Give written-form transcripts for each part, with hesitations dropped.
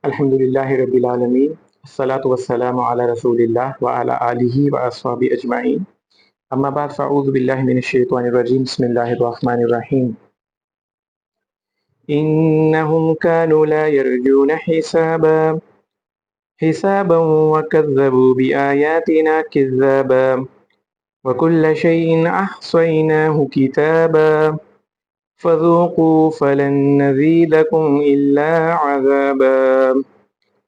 الحمد لله رب العالمين الصلاة والسلام على رسول الله وعلى آله وأصحابه أجمعين أما بعد فأعوذ بالله من الشيطان الرجيم بسم الله الرحمن الرحيم إنهم كانوا لا يرجون حسابا وكذبوا بآياتنا كذابا وكل شيء أحصيناه كتابا فذوقوا فلن نزيدكم إلا عذابا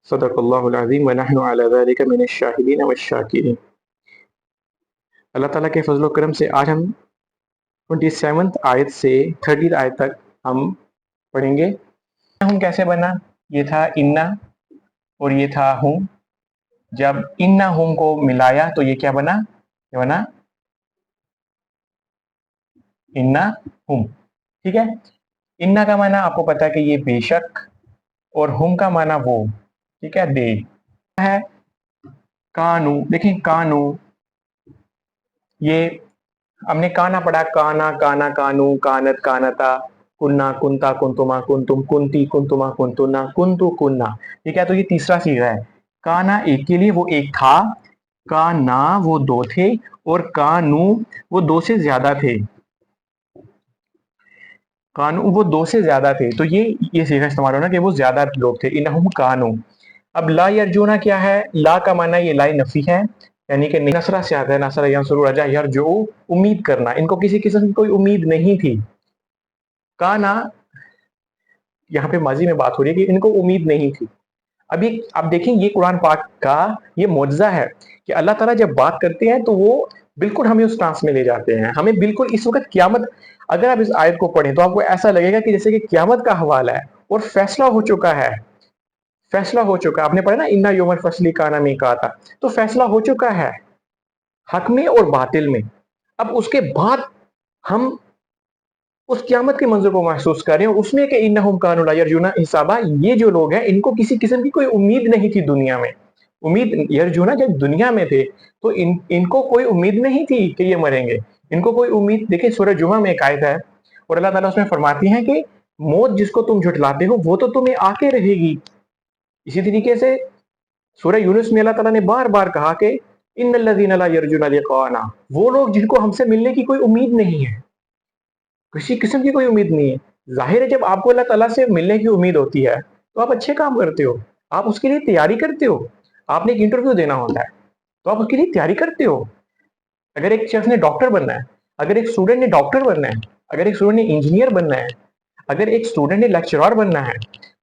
صدق اللہ العظیم ونحن علی ذلک من الشاہدین والشاکرین۔ اللہ تعالیٰ کے فضل و کرم سے آج ہم 27 آیت سے 30 آیت تک ہم پڑھیں گے۔ ہم کیسے بنا؟ یہ تھا انا اور یہ تھا ہم۔ جب انا ہم کو ملایا تو یہ کیا بنا؟ یہ بنا انا ہم، ٹھیک ہے۔ انا کا معنی آپ کو پتا ہے کہ یہ بے شک، اور ہم کا معنی وہ، ٹھیک ہے، دے ہے۔ کانو، دیکھیں کانو، یہ ہم نے کانا پڑھا، کانا کانا کانو کانت کانتا کننا کنتا کنتما کنتم کنتی کنتما کنتنا کنتو کننا، ٹھیک ہے۔ تو یہ تیسرا صیغہ ہے۔ کانا ایک کے لیے وہ ایک تھا، کانا وہ دو تھے، اور کانو وہ دو سے زیادہ تھے، کانو وہ دو سے زیادہ تھے۔ تو یہ صیغہ استعمال ہونا کہ وہ زیادہ لوگ تھے۔ انہم کانو۔ اب لا یرجونا کیا ہے؟ لا کا معنی یہ لا نفی ہے، یعنی کہ نصرہ سے آتا ہے، نصرہ ینصر رجا یرجو، امید کرنا، ان کو کسی قسم کی کوئی امید نہیں تھی۔ کانا یہاں پہ ماضی میں بات ہو رہی ہے کہ ان کو امید نہیں تھی۔ اب دیکھیں یہ قرآن پاک کا یہ معجزہ ہے کہ اللہ تعالیٰ جب بات کرتے ہیں تو وہ بالکل ہمیں اس ٹرانس میں لے جاتے ہیں، ہمیں بالکل اس وقت قیامت، اگر آپ اس آیت کو پڑھیں تو آپ کو ایسا لگے گا کہ جیسے کہ قیامت کا حوالہ ہے اور فیصلہ ہو چکا ہے، فیصلہ ہو چکا۔ آپ نے پڑھا نا انا یوم الفصل کانا میقاتا، تو فیصلہ ہو چکا ہے حق میں اور باطل میں۔ اب اس کے بعد ہم اس قیامت کے منظر کو محسوس کر رہے ہیں، اس میں کہ انہم کانوا لا یرجون حسابا، یہ جو لوگ ہیں ان کو کسی قسم کی کوئی امید نہیں تھی دنیا میں۔ امید یرجونا جب دنیا میں تھے تو ان کو کوئی امید نہیں تھی کہ یہ مریں گے، ان کو کوئی امید۔ دیکھیں سورہ جمعہ میں ایک آیت ہے اور اللہ تعالیٰ اس میں فرماتی ہیں کہ موت جس کو تم جھٹلاتے ہو وہ تو تمہیں آ کے رہے گی۔ اسی طریقے سے سورہ یونس میں اللہ تعالیٰ نے بار بار کہا کہ ان الذین لا یرجون لقاءنا، وہ لوگ جن کو ہم سے ملنے کی کوئی امید نہیں ہے، کسی قسم کی کوئی امید نہیں ہے۔ ظاہر ہے جب آپ کو اللہ تعالیٰ سے ملنے کی امید ہوتی ہے تو آپ اچھے کام کرتے ہو، آپ اس کے لیے تیاری کرتے ہو۔ آپ نے ایک انٹرویو دینا ہوتا ہے تو آپ اس کے لیے تیاری کرتے ہو۔ اگر ایک شخص نے ڈاکٹر بننا ہے، اگر ایک اسٹوڈنٹ نے ڈاکٹر بننا ہے، اگر ایک اسٹوڈنٹ نے انجینئر بننا ہے، اگر ایک اسٹوڈنٹ نے لیکچرار بننا ہے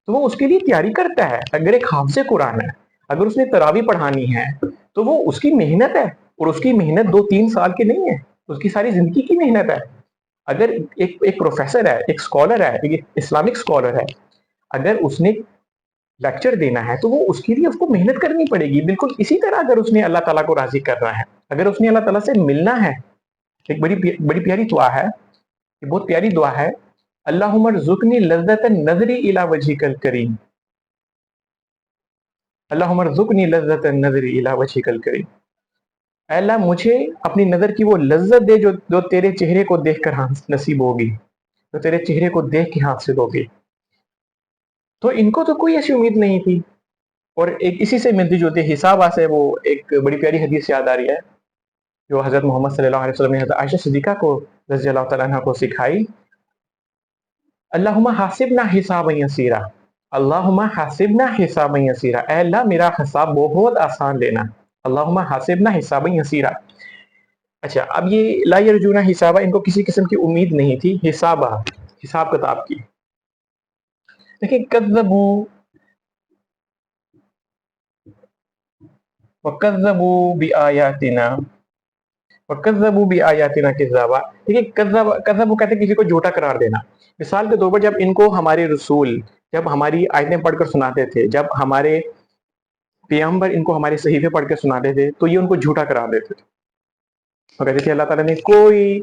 تو وہ اس کے لیے تیاری کرتا ہے۔ اگر ایک حافظ قرآن ہے، اگر اس نے تراویح پڑھانی ہے تو وہ اس کی محنت ہے، اور اس کی محنت 2-3 سال کی نہیں ہے، اس کی ساری زندگی کی محنت ہے۔ اگر ایک پروفیسر ہے، ایک اسکالر ہے، ایک اسلامک اسکالر ہے، اگر اس نے لیکچر دینا ہے تو وہ اس کے لیے اس کو محنت کرنی پڑے گی۔ بالکل اسی طرح اگر اس نے اللہ تعالیٰ کو راضی کرنا ہے، اگر اس نے اللہ تعالیٰ سے ملنا ہے، ایک بڑی پیاری دعا ہے، بہت پیاری دعا ہے، اللہم ارزقنی لذت النظر الی وجہک الکریم، اللہم ارزقنی لذت النظر الی وجہک الکریم، اے اللہ مجھے اپنی نظر کی وہ لذت دے جو تیرے چہرے کو دیکھ کر نصیب ہوگی، جو تیرے چہرے کو دیکھ کے حاصل ہوگی۔ تو ان کو تو کوئی ایسی امید نہیں تھی۔ اور ایک اسی سے ملتی جلتی حساب سے وہ ایک بڑی پیاری حدیث یاد آ رہی ہے جو حضرت محمد صلی اللہ علیہ وسلم نے حضرت عائشہ صدیقہ کو رضی اللہ تعالیٰ عنہ کو سکھائی۔ اللہم حاسبنا حسابا یسیرا، اللہم حاسبنا حسابا یسیرا، اے اللہ میرا حساب بہت آسان لینا، اللہم حاسبنا حسابا یسیرا۔ اچھا اب یہ لا یرجون حسابا، ان کو کسی قسم کی امید نہیں تھی حسابا، حساب کتاب کی۔ دیکھیں کذبوا وکذبوا بآیاتنا، وکذبوا بآیاتنا کذابا، ٹھیک ہے۔ کذبوا کہتے ہیں کسی کو جھوٹا قرار دینا۔ مثال کے طور پر جب ان کو ہمارے رسول جب ہماری آیتیں پڑھ کر سناتے تھے، جب ہمارے پیغمبر ان کو ہمارے صحیفے پڑھ کے سناتے تھے تو یہ ان کو جھوٹا قرار دیتے تھے، اور کہتے تھے اللہ تعالیٰ نے کوئی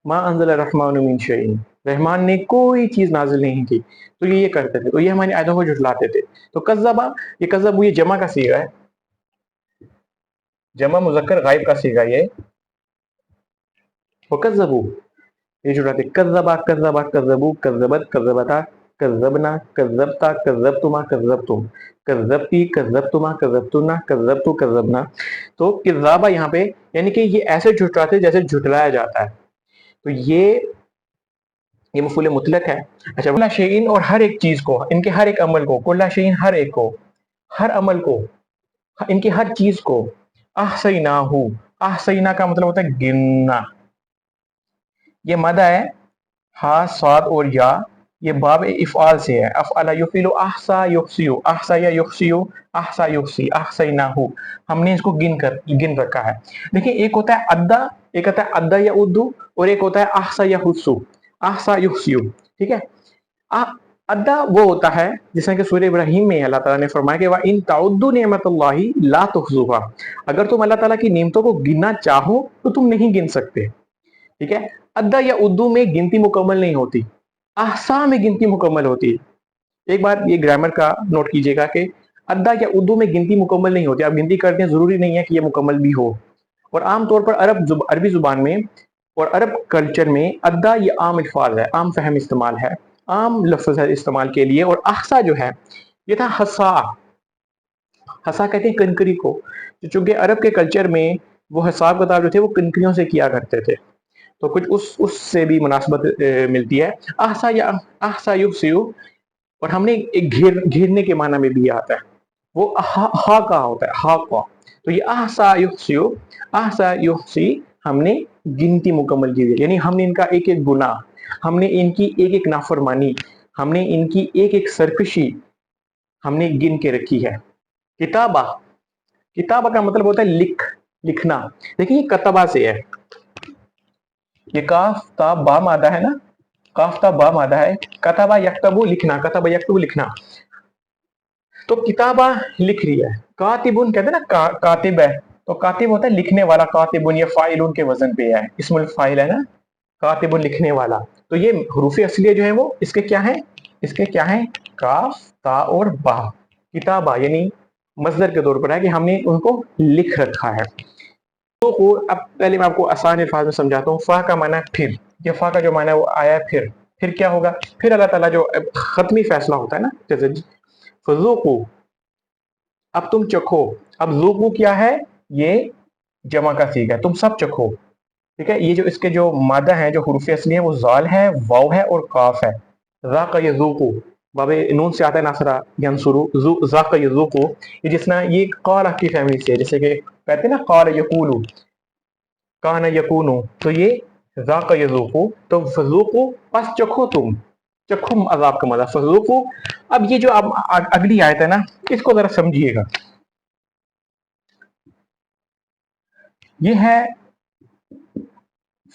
ما انزل الرحمن من شیء، رحمان نے کوئی چیز نازل نہیں کی، تو یہ کرتے تھے، تو یہ ہماری آیتوں کو جھٹلاتے تھے۔ تو کذبا، یہ کذبوا یہ جمع کا صیغہ ہے، جمع مذکر غائب کا صیغہ یہ، وکذبوا یہ جھٹلاتے، کذبا کذبا کذبوا کذبت کذبتا، कज़्ज़बना, कज़्ज़बता, कज़्ज़बतुमा, कज़्ज़बतुम, कज़्ज़बती, कज़्ज़बतुमा, कज़्ज़बतुना, कज़्ज़बतु, कज़्ज़बना। तो किज़्ज़ाबा यहाँ पे यानी कि ये ऐसे झुठलाते हैं जैसे झुठलाया जाता है। तो ये मफ़ूल मुतलक है। अच्छा, कुल्ला शैइन और हर एक चीज़ को, इनके हर एक अमल को, कुल्ला शैइन हर एक को, हर अमल को, इनकी हर चीज़ को, अहसैनाहु, अहसैना का मतलब होता है गिनना। ये मदा है, हा, साद और या, ये बाब इफ़आल से है। अफ़अला युफ़िलु अहसा युहसियु, अहसा या युहसियु, अहसा युहसी, अहसैनाहु। हमने इसको गिन रखा है। देखिए, एक होता है अद्दा, एक होता है अद्दा या उद्दू, और एक होता है अहसा या हुस्सु, अहसा युहसियु। ठीक है। अद्दा वो होता है जिसमें कि सूरह इब्राहिम में अल्लाह ताला ने फरमाया कि वा इन ताउद्दू निअमतल्लाहि ला तुहज़ुहा, अगर तुम अल्लाह ताला की नेमतों को गिनना चाहो तो तुम नहीं गिन सकते। ठीक है। अद्दा या उद्दू में गिनती मुकम्मल नहीं होती, अहसा में गिनती मुकम्मल होती है। एक बार ये ग्रामर का नोट कीजिएगा कि अद्दा या उर्दू में गिनती मुकम्मल नहीं होती। आप गिनती करते हैं, जरूरी नहीं है कि ये मुकम्मल भी हो। और आमतौर पर अरबी जुबान में और अरब कल्चर में अद्दा ये आम अल्फाज है, आम फहम इस्तेमाल है, आम लफ्ज़ है इस्तेमाल के लिए। और अहसा जो है ये था हसा, हसा कहते हैं कनकरी को। चूंकि अरब के कल्चर में वो हिसाब किताब जो थे वो कनकरियों से किया करते थे, तो कुछ उससे भी मुनासबत मिलती है। अहसा या अहसा युहसियु, और हमने एक घेरने के माना में भी आता है, वो हा का होता है, हा का। तो ये अहसा युहसियु, अहसा युहसी, हमने गिनती मुकम्मल की है, यानी हमने इनका एक एक गुनाह, हमने इनकी एक एक नाफरमानी, हमने इनकी एक एक सरकशी हमने गिन के रखी है। किताबा, किताबा का मतलब होता है लिखना। देखिए ये कतबा से है, ये काफ ता बा मादा है ना, काफ ता बा मादा है। कतबा यक्तबु लिखना, कतबा यक्तबु लिखना। तो किताबा लिख रही है। कातिबुन कहते हैं ना, कातिब है, तो कातिब होता है लिखने वाला। कातिबुन ये फाइलुन के वजन पे है, इसमुल फाइल है ना, कातिबुन लिखने वाला। तो ये हरूफ असलिया जो है वो इसके क्या है, इसके क्या है, काफ ता और बा। किताबा यानी मजदर के तौर पर है कि हमने उनको लिख रखा है। तो अब पहले मैं आपको आसान अल्फाज में समझाता हूँ। फा का माना है फिर, ये फा का जो माना है वो आया है फिर क्या होगा, फिर अल्लाह ताला जो खत्मी फैसला होता है ना, जैसे फज़ूक़ू, अब तुम चखो। अब ज़ूक़ू क्या है, ये जमा का सीगा है, तुम सब चखो। ठीक है। ये जो इसके जो मादा है, जो हुरूफ असली है, वो ज़ाल है, वाव है और काफ है। ज़ाक़ा यज़ूक़ू, बाबे नून से आता है नासरा यंसुरु, ज़ाक़ा यज़ूक़ू। ये जिसना ये क़ाला की फैमिली से है, जैसे कि कहते हैं ना क़ाला यक़ूलु, काना यकूनु, तो ये ज़ाक़ा यज़ूक़ू, तो फ़ज़ूक़ू बस चखो, तुम चखो अज़ाब का मज़ा, फ़ज़ूक़ू। अब ये जो अब अगली आयत है ना, इसको जरा समझिएगा। ये है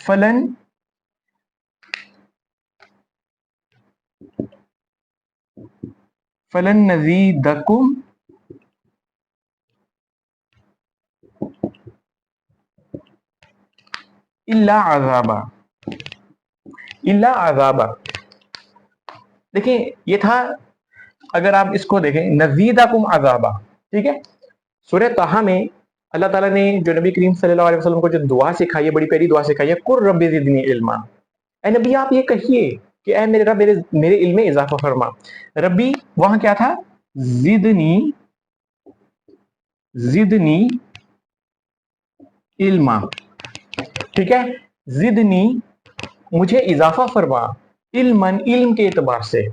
फलन फलन नज़ीदकुम इल्ला अज़ाबा, इल्ला अज़ाबा। देखिए ये था, अगर आप इसको देखें, नज़ीदकुम अज़ाबा। ठीक है। सूरह ताहा में अल्लाह ताला ने जो नबी करीम सल्लल्लाहु अलैहि वसल्लम को जो दुआ सिखाई है, बड़ी प्यारी दुआ सिखाई है, कुर रब्बी ज़िदनी इल्मा। ए नबी आप ये कहिए कि ए मेरे रब, मेरे इल्म में इजाफा फरमा। रब्बी वहां क्या था, जिदनी, जिदनी इल्मा। ठीक है। जिदनी, मुझे इजाफा फरमा, इल्मन, इल्म के एतबार से।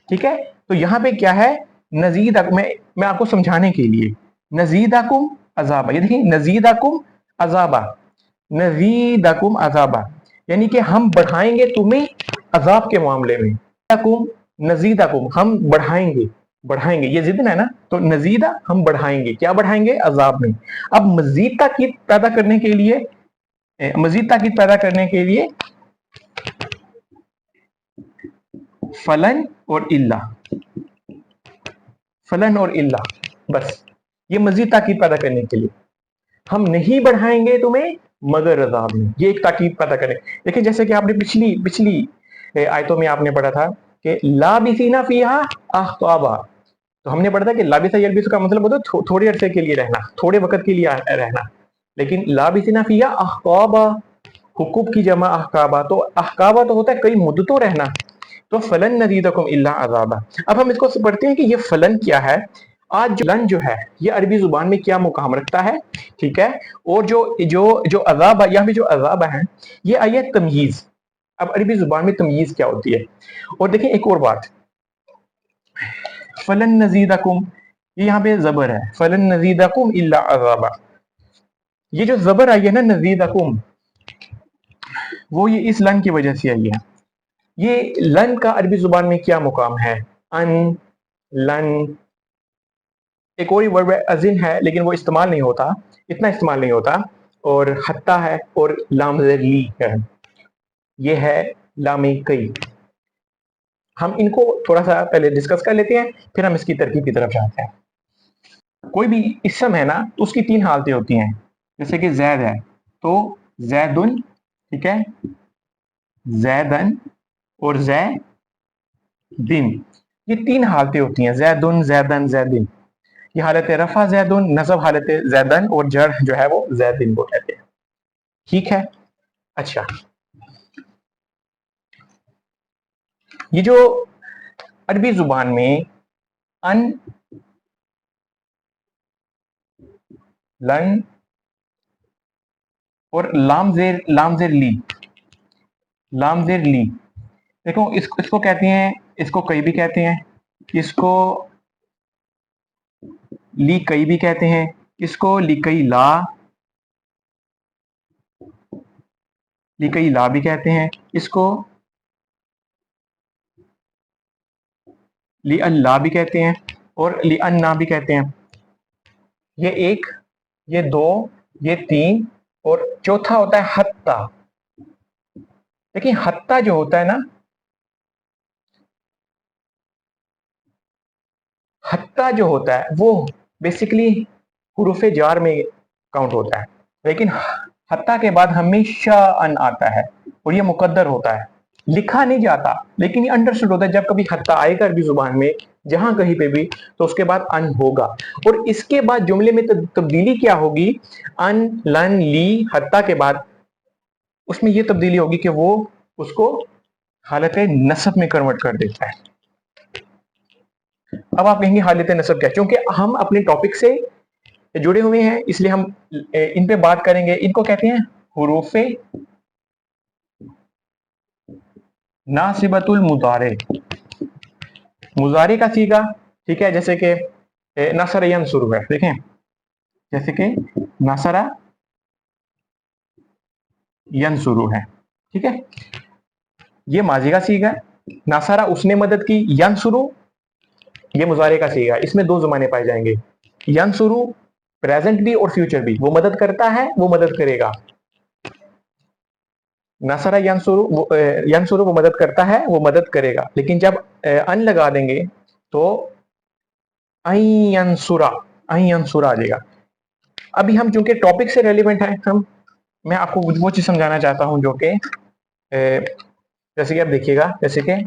ठीक है। तो यहाँ पे क्या है, नजीद, मैं आपको समझाने के लिए, नजीदाकुम अजाबा, ये देखिए नजीदाकुम अजाबा, नजीदाकुम अजाबा, यानी कि हम बढ़ाएंगे तुम्हें अजाब के मामले में। नजीदाकुम, हम बढ़ाएंगे, बढ़ाएंगे, ये जिद है ना, तो नजीदा हम बढ़ाएंगे, क्या बढ़ाएंगे, अजाब में। अब मजीद ताकीद पैदा करने के लिए, मजीद ताकीद पैदा करने के लिए फलन और इल्ला, फलन और इल्ला, बस ये मजीद ताकीद पैदा करने के लिए, हम नहीं बढ़ाएंगे तुम्हें मगर अजाब में, ये एक ताकीद पैदा करें। देखिए जैसे कि आपने पिछली पिछली आयतों में आपने पढ़ा था कि लाबिसीना फीहा अहकाबा, तो हमने पढ़ा था कि लाबिसा यलबिसु का मतलब होता है थोड़े अरसे के लिए रहना, थोड़े वक्त के लिए रहना। लेकिन लाबिसीना फीहा अहकाबा, हुकूक की जमा अहकाबा, तो अहकाबा तो होता है कई मुद्दतों रहना, तो फलन नज़ीदकुम इल्ला अज़ाबा। अब हम इसको पढ़ते हैं कि ये फलन क्या है। आज जो लन जो है ये अरबी जुबान में क्या मुकाम रखता है, ठीक है। और जो जो जो अज़ाब यहाँ पे जो अज़ाब है ये आई है तमयीज। अब अरबी जुबान में तमयीज क्या होती है। और देखें एक और बात, फलन नज़ीदकुम, ये यहाँ पे जबर है, फलन नज़ीदकुम इल्ला अज़ाबा। ये जो जबर आई है ना नज़ीदकुम, वो ये इस लन की वजह से आई है। ये लन का अरबी जुबान में क्या मुकाम है, अन, लन। एक और वर्ब अजिन है लेकिन वो इस्तेमाल नहीं होता, इतना इस्तेमाल नहीं होता। और हत्ता है और लाम ली है, ये है लामे कई। हम इनको थोड़ा सा पहले डिस्कस कर लेते हैं, फिर हम इसकी तरकीब की तरफ जाते हैं। कोई भी इसम है ना तो उसकी तीन हालतें होती हैं। जैसे कि जैद है तो जैदुन, ठीक है, जैदन और जैदिन, ये तीन हालतें होती हैं, जैदुन, जैदन, जैदिन। ये हालत रफा जैदुन, नसब हालत जैदन और जड़ जो है वो जैदिन को कहते हैं, ठीक है। अच्छा, ये जो अरबी जुबान में अन, लन और लामजेर ली, लामजेर ली, देखो इसको कहते हैं, इसको कई भी कहते हैं, इसको ली कई भी कहते हैं, इसको लिकई ला भी कहते हैं, इसको ली अल्लाह भी कहते हैं और ली अन्ना भी कहते हैं। ये एक, ये दो, ये तीन, और चौथा होता है हत्ता। देखिए हत्ता जो होता है ना, हत्ता जो होता है वो बेसिकली हुरूफे जार में काउंट होता है, लेकिन हत्ता के बाद हमेशा अन आता है और ये मुकद्दर होता है, लिखा नहीं जाता लेकिन ये अंडरस्टूड होता है। जब कभी हत्ता आएगा अरबी जुबान में जहां कहीं पे भी तो उसके बाद अन होगा, और इसके बाद जुमले में तब्दीली क्या होगी, अन, लन, ली, हत्ता के बाद उसमें ये तब्दीली होगी कि वो उसको हालत नसब में कन्वर्ट कर देता है। अब आप कहेंगे हालत नसब क्या, क्योंकि हम अपने टॉपिक से जुड़े हुए हैं इसलिए हम इन पे बात करेंगे। इनको कहते हैं हुरूफे नासिबतुल मुदारे, मुजारे का सीगा, ठीक है। जैसे कि नसर यंसुर है, देखें जैसे कि नसरा यंसुरु है, ठीक है, ये माजी का सीगा। नसरा उसने मदद की, यंसुरु ये मुजारे का सीगा। इसमें दो ज़माने पाए जाएंगे, यंसुरु प्रेजेंट भी और फ्यूचर भी, वो मदद करता है, वो मदद करेगा। नसरा यंसुरु वो मदद करता है, वो मदद करेगा। लेकिन जब अन लगा देंगे तो अयंसुरा आ जाएगा। अभी हम चूंकि टॉपिक से रेलिवेंट है, मैं आपको वो चीज समझाना चाहता हूं जो कि जैसे कि आप देखिएगा, जैसे कि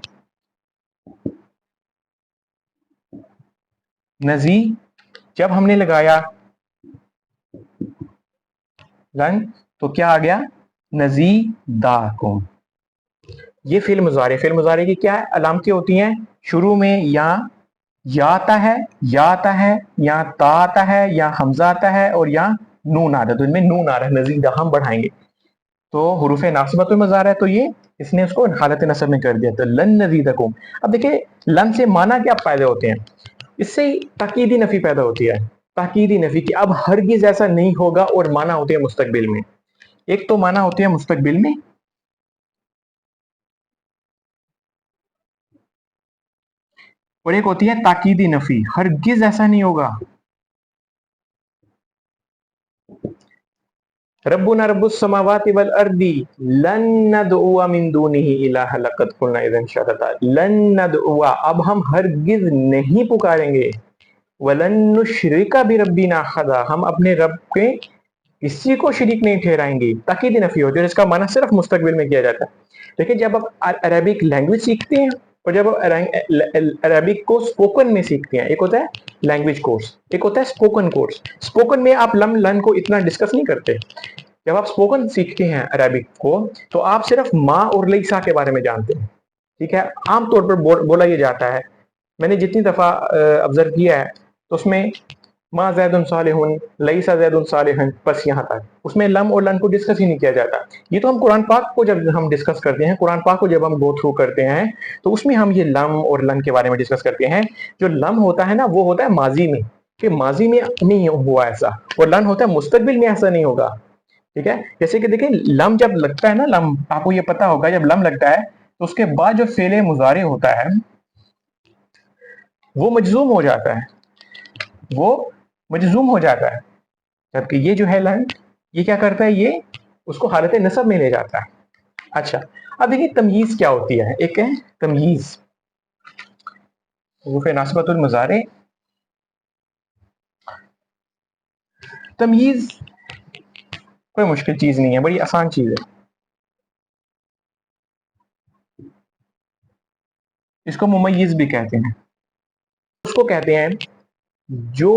नजी जब हमने लगाया लन तो क्या आ गया, नजीदाकुम। ये फिल मुजारे की क्या है अलामतें होती हैं, शुरू में या आता है, या आता है, या ता आता है, या हमजा आता है, और या नून आता है। तो इनमें नून आ रहा है, नजीदा हम बढ़ाएंगे तो हुरूफ नासिबतुल मुजारा है, तो ये इसने उसको हालत नसब में कर दिया, तो लन नजीदकुम। अब देखिए लन से माना क्या पैदा होते हैं, इससे ताकीदी नफी पैदा होती है, ताकीदी नफी की अब हरगिज ऐसा नहीं होगा, और माना होती है मुस्तकबिल में। एक तो माना होती है मुस्तकबिल में, और एक होती है ताकीदी नफी, हरगिज ऐसा नहीं होगा। रब्बुना रब्बुस समावाति वल अर्दी लन नदउआ मिन दूनिही इलाहा लक़द कुलना इज़न शतता। लन नदउआ, अब हम हरगिज नहीं पुकारेंगे, वलन नुश्रिका बिरब्बिना अहदा, हम अपने रब के किसी को शरीक नहीं ठहराएंगे। ताकीद नफी होती है, इसका माना सिर्फ मुस्तकबिल में किया जाता है। देखिए जब आप अरबिक लैंग्वेज सीखते हैं और जब अरबिक को स्पोकन में सीखते हैं, एक होता है लैंग्वेज कोर्स, एक होता है स्पोकन कोर्स। स्पोकन में आप लम लन को इतना डिस्कस नहीं करते। जब आप स्पोकन सीखते हैं अरबिक को तो आप सिर्फ माँ और लईसा के बारे में जानते हैं, ठीक है, आम तौर पर बोला ये जाता है, मैंने जितनी दफ़ा ऑब्जर्व किया है तो उसमें माँ ज़ैदुन सालिहुन, लईसा ज़ैदुन सालिहन, बस यहाँ तक, उसमें लम और लन को डिस्कस ही नहीं किया जाता। ये तो हम कुरान पाक को जब हम डिस्कस करते हैं, कुरान पाक को जब हम गो थ्रू करते हैं तो उसमें हम ये लम और लन के बारे में डिस्कस करते हैं। जो लम होता है ना वो होता है माजी में, कि माजी में नहीं हुआ ऐसा, और लन होता है मुस्तकबिल में ऐसा नहीं होगा। ठीक है, जैसे कि देखिए लम जब लगता है ना, लम आपको ये पता होगा, जब लम लगता है तो उसके बाद जो फेले मुजारे होता है वो मजजूम हो जाता है, वो मजजूम हो जाता है, जबकि ये जो है लन, ये क्या करता है, ये उसको हालत नसब में ले जाता है। अच्छा, अब देखिए तमयीज क्या होती है, एक है तमयीज, हुरूफ नासिबतुल मुजारे। तमयीज कोई मुश्किल चीज नहीं है, बड़ी आसान चीज है। इसको मुमय्यिज भी कहते हैं। उसको कहते हैं जो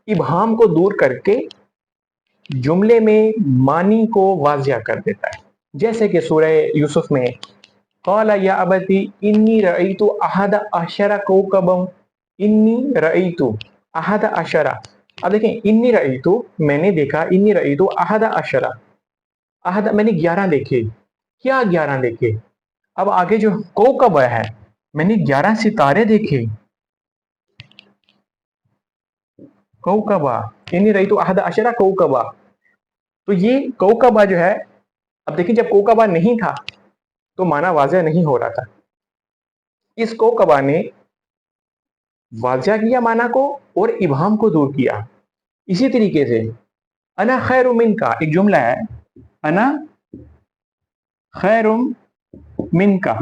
इबहाम को दूर करके जुमले में मानी को वाजिया कर देता है, जैसे कि सूरह यूसुफ में क़ाला या अबती इन्नी रअयतु अहद अशरा कौकबम, इन्नी रअयतु अहद अशरा। अब देखें, इन्नी रअयतु मैंने देखा, इन्नी रअयतु अहद अशरा, अहद मैंने 11 देखे, क्या 11 देखे। अब आगे जो कौकब है, मैंने 11 सितारे देखे, कौकबा, इन्नी रअयतु अहद अशरा कौकबा। तो ये कौकबा जो है, अब देखिए जब कौकबा नहीं था तो माना वाज़ह नहीं हो रहा था, इस कौकबा ने वाज़ह किया माना को और इबहाम को दूर किया। इसी तरीके से अना खैरुम मिनका, एक जुमला है, अना खैरुम मिनका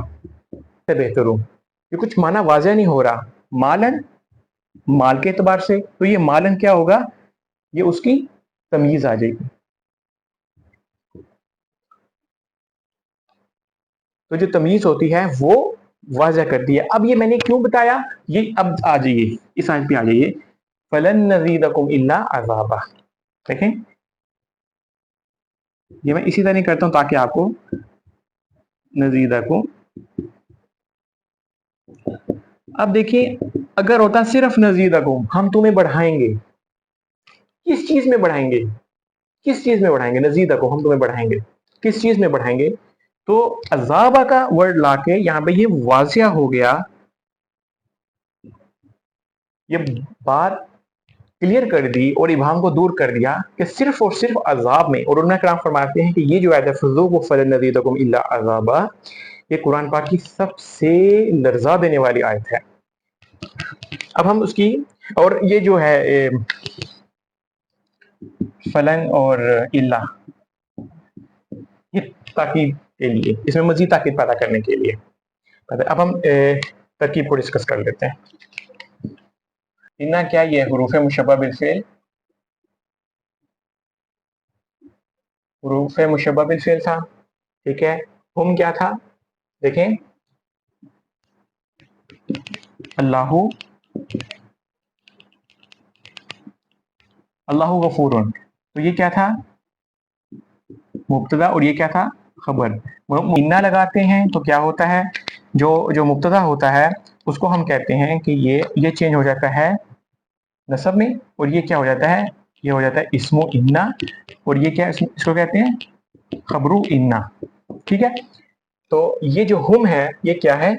से बेहतर हूं, ये कुछ माना वाज़ह नहीं हो रहा, मालन, माल के एतबार से, तो ये मालन क्या होगा, ये उसकी तमीज आ जाएगी। तो जो तमीज होती है वो वाज़ह करती है। अब ये मैंने क्यों बताया, ये अब आ जाइए इस आयत पे आ जाइए, फलन नज़ीदकुम इल्ला अज़ाबा। देखें, ये मैं इसी तरह नहीं करता हूं ताकि आपको नज़ीदकुम, अब देखिए अगर होता सिर्फ नज़ीदकुम, हम तुम्हें बढ़ाएंगे, किस चीज में बढ़ाएंगे, किस चीज में बढ़ाएंगे, नज़ीदकुम हम तुम्हें बढ़ाएंगे, किस चीज में बढ़ाएंगे, तो अज़ाबा का वर्ड लाके यहाँ पे ये वाज़िया हो गया, ये बात क्लियर कर दी और इबहाम को दूर कर दिया कि सिर्फ और सिर्फ अजाब में। और उन्होंने कराम फरमाते हैं कि ये जो आयत है फज़ूक़ू फ़लन नज़ीदकुम इल्ला अज़ाबा, ये कुरान पाक की सबसे लर्जा देने वाली आयत है। अब हम उसकी, और ये जो है फलन और इल्ला, ये ताकीद के लिए, इसमें मजीद ताकीद पैदा करने के लिए। अब हम तरकीब को डिस्कस कर लेते हैं। इन्ना क्या, ये हुरूफ मुशब्बा बिल फ़िल, हुरूफ मुशब्बा बिल फ़िल था, ठीक है। हम क्या था, देखें, अल्लाहु, अल्लाहु गफूरुन, तो ये क्या था, मुब्तदा, और ये क्या था, खबर। इन्ना लगाते हैं तो क्या होता है, जो जो मुब्तदा होता है उसको हम कहते हैं कि ये चेंज हो जाता है नसब में, और ये क्या हो जाता है, ये हो जाता है इस्मो इन्ना, और ये क्या, इसको कहते हैं खबरू इन्ना। ठीक है, तो ये जो हम है ये क्या है,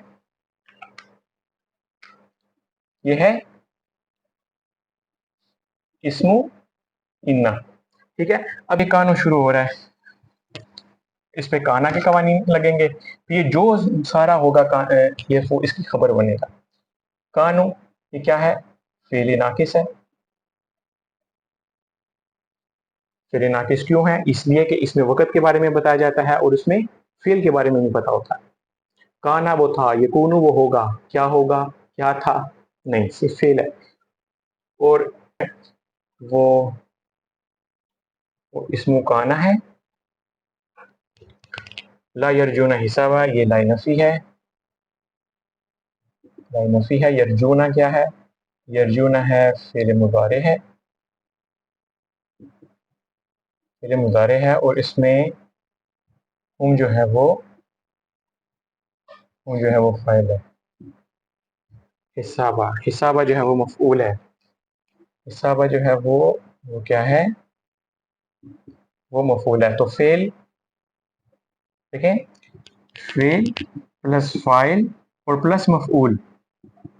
ये है इस्मो इन्ना। ठीक है, अब ये कानो शुरू हो रहा है, इस पे काना के कवानीन लगेंगे, तो ये जो सारा होगा ये वो इसकी खबर बनेगा। कानो, ये क्या है, फेले नाकिस है। फेले नाकिस क्यों है, इसलिए कि इसमें वक़्त के बारे में बताया जाता है और उसमें फेल के बारे में नहीं पता होता। काना वो था, ये कूनू वो होगा, क्या होगा, क्या था, नहीं, सिर्फ फेल है। और वो, वो इसमु काना है। ला यरजूना हिसाबा, ये ला नफी है, ला नफी है। यरजूना क्या है, यरजूना है फेल मुदारे है, फेल मुदारे है, और इसमें हम जो है वो वो जो है वो फाइल है। हिसाबा, हिसाबा जो है वो मफऊल है। हिसाबा जो है वो क्या है, वो मफऊल है। तो फेल, देखें, फेल प्लस फाइल और प्लस मफऊल,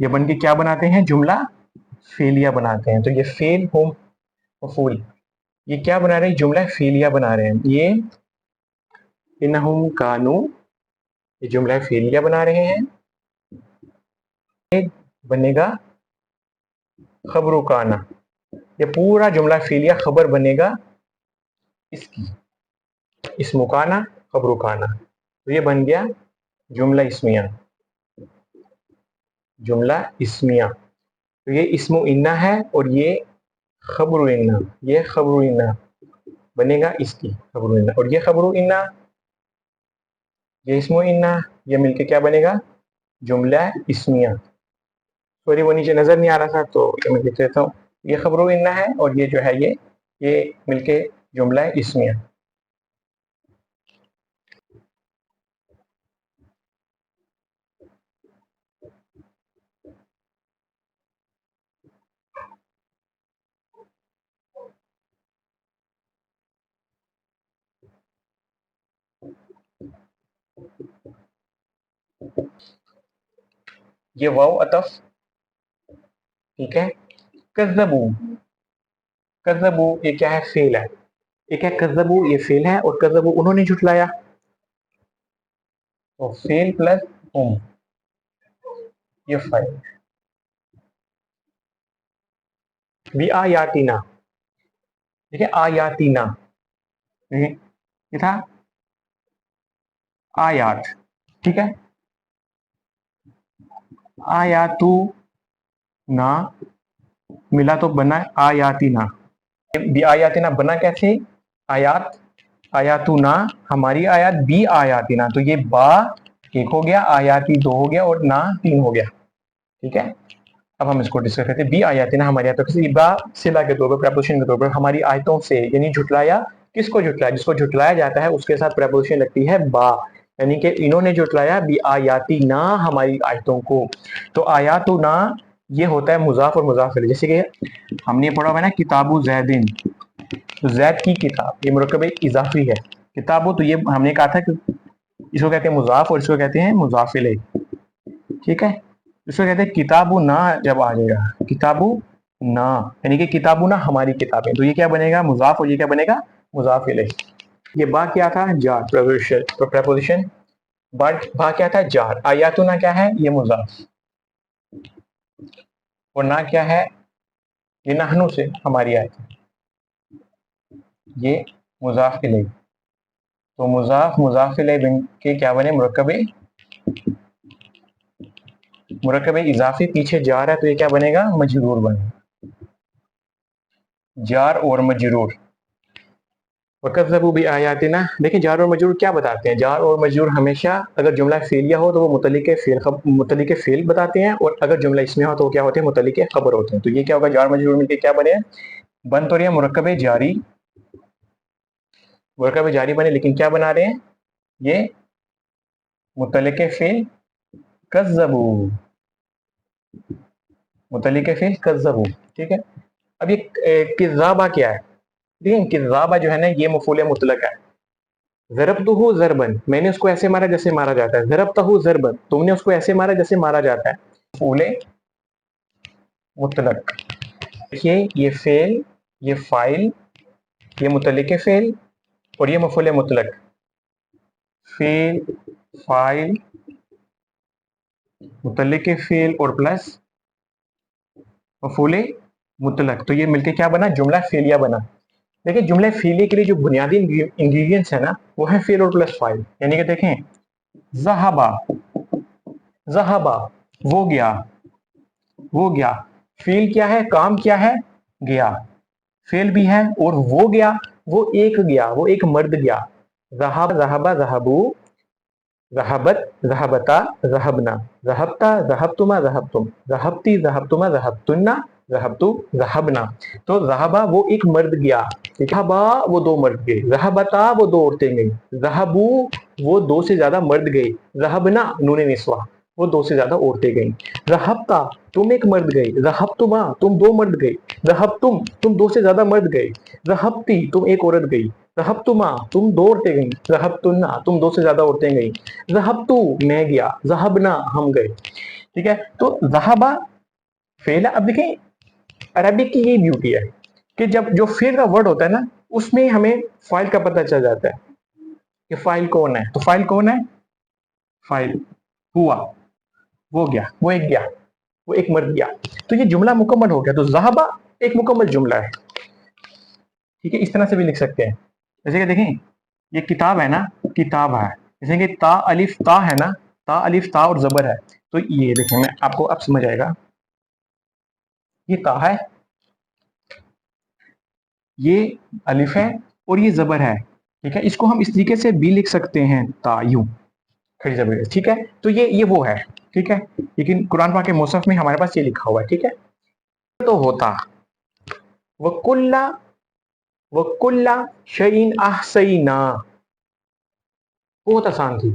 ये बन के क्या बनाते हैं, जुमला फेलिया बनाते हैं। तो ये फेल होम मफूल, ये क्या बना रहे हैं, जुमला फेलिया बना रहे हैं। ये इन्नहुम कानू, ये जुमला फेलिया बना रहे हैं। ये बनेगा खबरो काना, ये पूरा जुमला फेलिया खबर बनेगा इसकी, इस्मो काना खबरो काना। तो ये बन गया जुमला इस्मिया, जुमला इस्मिया। तो ये इस्मो इन्ना है और ये खबरो इन्ना, ये खबरो इन्ना बनेगा इसकी खबरो इन्ना, और ये खबरो इन्ना, ये इस्मो इन्ना, ये मिलके क्या बनेगा, जुमला इस्मिया। सॉरी वो नीचे नजर नहीं आ रहा था तो मैं लिख देता हूँ। ये खबरो इन्ना है और ये जो है ये मिलके जुमला इस्मिया। ये वाव अतफ, ठीक है। कज़्ज़बू, कज़्ज़बू ये क्या है, फेल है। एक है कज़्ज़बू, ये फेल है, और कज़्ज़बू उन्होंने झुठलाया, तो फेल प्लस हुम, ये फाइल। भी आयातीना, ठीक है, आयातीना, ये था आयात, ठीक है। आयातू ना मिला तो बना आयातीना, बी आयातीना बना कैसे, आयात, आयातू ना हमारी आयात, बी आयातीना, तो ये बा एक हो गया, आयाती दो हो गया, और ना तीन हो गया, ठीक है। अब हम इसको डिस्कस करते हैं। बी आयातीना हमारी आयतों, किसी बा सिला के तौर पर, प्रेपोजिशन के तौर पर, हमारी आयतों से, यानी झुटलाया, किसको झुटलाया, जिसको झुटलाया जाता है उसके साथ प्रेपोजिशन लगती है बा, यानी कि इन्होंने झुटलाया बी आयाती ना हमारी आयतों को। तो आयातु ना ये होता है मुजाफ और मुजाफ इलैह, जैसे कि हमने पढ़ा हुआ है ना, किताबु जैदिन, तो जैद की किताब, ये मुरक्कब इजाफी है। किताबु तो ये हमने कहा था कि इसको कहते हैं मुजाफ और इसको कहते हैं मुजाफ इलैह, ठीक है। इसको कहते हैं किताबु ना, जब आ जाएगा किताबु ना, यानी कि किताबु ना हमारी किताबें, तो ये क्या बनेगा, मुजाफ, और ये क्या बनेगा, मुजाफ इलैह। ये बा क्या था, जार, प्रेपोजिशन। बा क्या था, जार। आयातु ना क्या है, ये मुजाफ, और ना क्या है, ये नहनु से हमारी आयत, ये मुजाफ इलैह। तो मुजाफ मुजाफ इलैह बन के क्या बने, मुरक्कब इजाफी, पीछे जार है तो ये क्या बनेगा, मजरूर बनेगा, जार और मजरूर। वकज़्ज़बू भी आयातिना, देखिए जार और मजरूर क्या बताते हैं, जार और मजरूर हमेशा अगर जुमला फेलिया हो तो वो मुतल्लिक़ फेल बताते हैं, और अगर जुमला इसमें हो तो वो क्या होते हैं, मुतल्लिक़ खबर होते हैं। तो ये क्या होगा, जार मजरूर मिलकर क्या बने, बन तो रही है मुरक्कब जारी, मुरक्कब जारी बने, लेकिन क्या बना रहे हैं, ये मुतल्लिक़ फेल कज़्ज़बू, मुतल्लिक़ फेल कज़्ज़बू, ठीक है। अब ये किज़्ज़ाबा क्या है, ठीक है, किज़्ज़ाबा जो है ना ये मफ़ूल मुतलक है। ज़रबतहु ज़रबन, मैंने उसको ऐसे मारा जैसे मारा जाता है, ज़रबतहु ज़रबन, तुमने उसको ऐसे मारा जैसे मारा जाता है, मफ़ूल मुतलक। देखिए ये फेल, ये फाइल, ये मुतल्लिक़ फेल, और ये मफ़ूल मुतलक। फेल, फाइल, मुतल्लिक़ फेल और प्लस मफ़ूल मुतलक, तो ये मिलके क्या बना, जुमला फेलिया बना। देखिए जुमले फेलिया के लिए जो बुनियादी इंग्रेडिएंट्स है ना, वो है फेल और प्लस फाइल, यानी कि देखें, ज़हाबा, ज़हाबा वो गया, वो गया, फेल क्या है, काम क्या है, गया, फेल भी है, और वो गया, वो एक गया, वो एक मर्द गया। ज़हाब, ज़हाबा, ज़हाबू, ज़हाबत, ज़हाबता, ज़हबना, ज़हबता, ज़हबतुमा, ज़हबतुम, ज़हबती, ज़हबतुमा, ज़हबतुन्ना, ज़हबतु ज़हबना। तो ज़हबा वो एक मर्द गया, ज़हबा वो दो मर्द गए, ज़हबता वो दो औरतें गई, ज़हबू वो दो से ज्यादा मर्द गए, ज़हबना नूने निस्वा वो दो से ज्यादा औरतें गई, ज़हबता तुम एक मर्द गए, ज़हबतुमा तुम दो मर्द गए, ज़हबतुम दो से ज्यादा मर्द गए, ज़हबती तुम एक औरत गई, ज़हबतुमा तुम दो औरतें गई, ज़हबतुन्ना तुम दो से ज्यादा औरतें गई, ज़हबतु मैं गया, ज़हबना हम गए। ठीक है, तो ज़हबा फेल। अब देखें अरबिक की यही ब्यूटी है कि जब जो फेल का वर्ड होता है ना, उसमें हमें फाइल का पता चल जाता है कि फाइल कौन है। तो फाइल कौन है? फाइल हुआ, वो गया, वो एक गया, वो एक मर्द गया। तो ये जुमला मुकम्मल हो गया। तो ज़हबा एक मुकम्मल जुमला है। ठीक है, इस तरह से भी लिख सकते हैं। जैसे कि देखें ये किताब है ना, किताब है, जैसे कि ता अलिफ ता है ना, ता अलिफ ता और जबर है। तो ये देखें, मैं आपको अब समझ आएगा, ये ता है, ये अलिफ है और ये जबर है। ठीक है, इसको हम इस तरीके से भी लिख सकते हैं, ता यूं खड़ी जबर। ठीक है, तो ये वो है। ठीक है, लेकिन कुरान पाक के मुसहफ में हमारे पास ये लिखा हुआ है। ठीक है, तो होता वकुल्ला वकुल्ला शयइन अहसैना, बहुत आसान थी।